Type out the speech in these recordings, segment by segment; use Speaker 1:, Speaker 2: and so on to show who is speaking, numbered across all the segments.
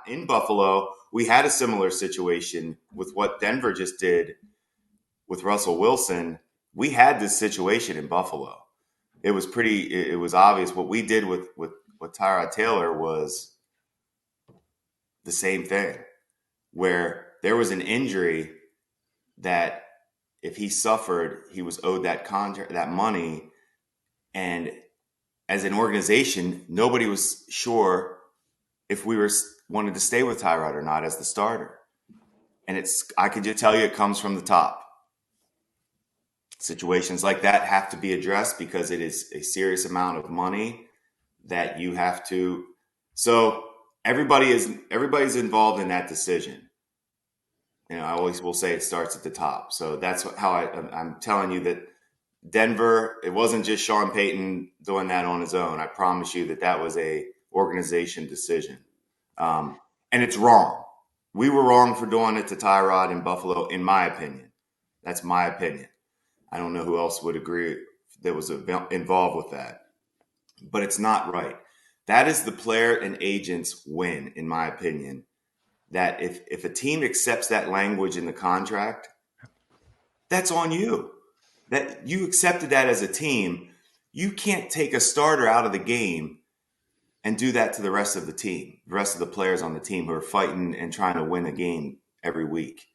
Speaker 1: in Buffalo, we had a similar situation with what Denver just did with Russell Wilson. We had this situation in Buffalo. It was obvious what we did with Tyrod Taylor was the same thing, where there was an injury that if he suffered, he was owed that contract, that money. And as an organization, nobody was sure if we wanted to stay with Tyrod or not as the starter. And I could just tell you it comes from the top. Situations like that have to be addressed because it is a serious amount of money that you have to. So everybody's involved in that decision. I always will say it starts at the top. So that's how I'm telling you that Denver, it wasn't just Sean Payton doing that on his own. I promise you that was a organization decision. And it's wrong. We were wrong for doing it to Tyrod in Buffalo, in my opinion. That's my opinion. I don't know who else would agree that was involved with that. But it's not right. That is the player and agent's win, in my opinion. That if a team accepts that language in the contract, that's on you. That you accepted that as a team. You can't take a starter out of the game and do that to the rest of the team, the rest of the players on the team who are fighting and trying to win a game every week.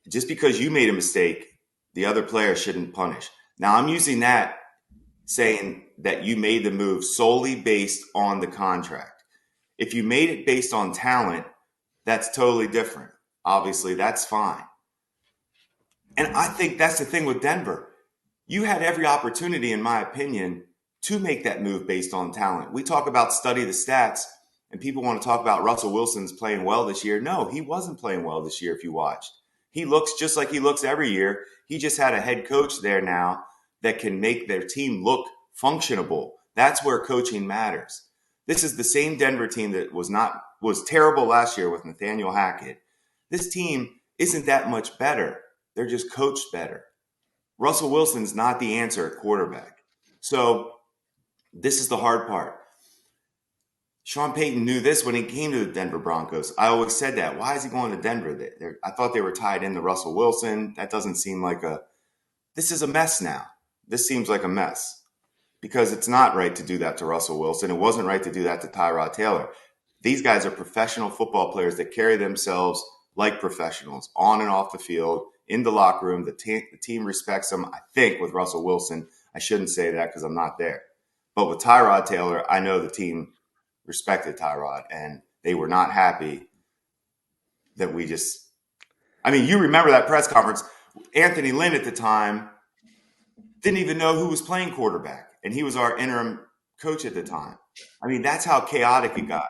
Speaker 1: Just because you made a mistake, the other player shouldn't punish. Now, I'm using that saying that you made the move solely based on the contract. If you made it based on talent, that's totally different. Obviously, that's fine. And I think that's the thing with Denver. You had every opportunity, in my opinion, to make that move based on talent. We talk about study the stats, and people want to talk about Russell Wilson's playing well this year. No, he wasn't playing well this year if you watched. He looks just like he looks every year. He just had a head coach there now that can make their team look functionable. That's where coaching matters. This is the same Denver team that was terrible last year with Nathaniel Hackett. This team isn't that much better. They're just coached better. Russell Wilson's not the answer at quarterback. So this is the hard part. Sean Payton knew this when he came to the Denver Broncos. I always said that. Why is he going to Denver? I thought they were tied into Russell Wilson. That doesn't seem like this is a mess now. This seems like a mess because it's not right to do that to Russell Wilson. It wasn't right to do that to Tyrod Taylor. These guys are professional football players that carry themselves like professionals on and off the field, in the locker room. The team respects them. I think with Russell Wilson, I shouldn't say that because I'm not there. But with Tyrod Taylor, I know the team respected Tyrod, and they were not happy that you remember that press conference. Anthony Lynn at the time didn't even know who was playing quarterback, and he was our interim coach at the time. That's how chaotic it got.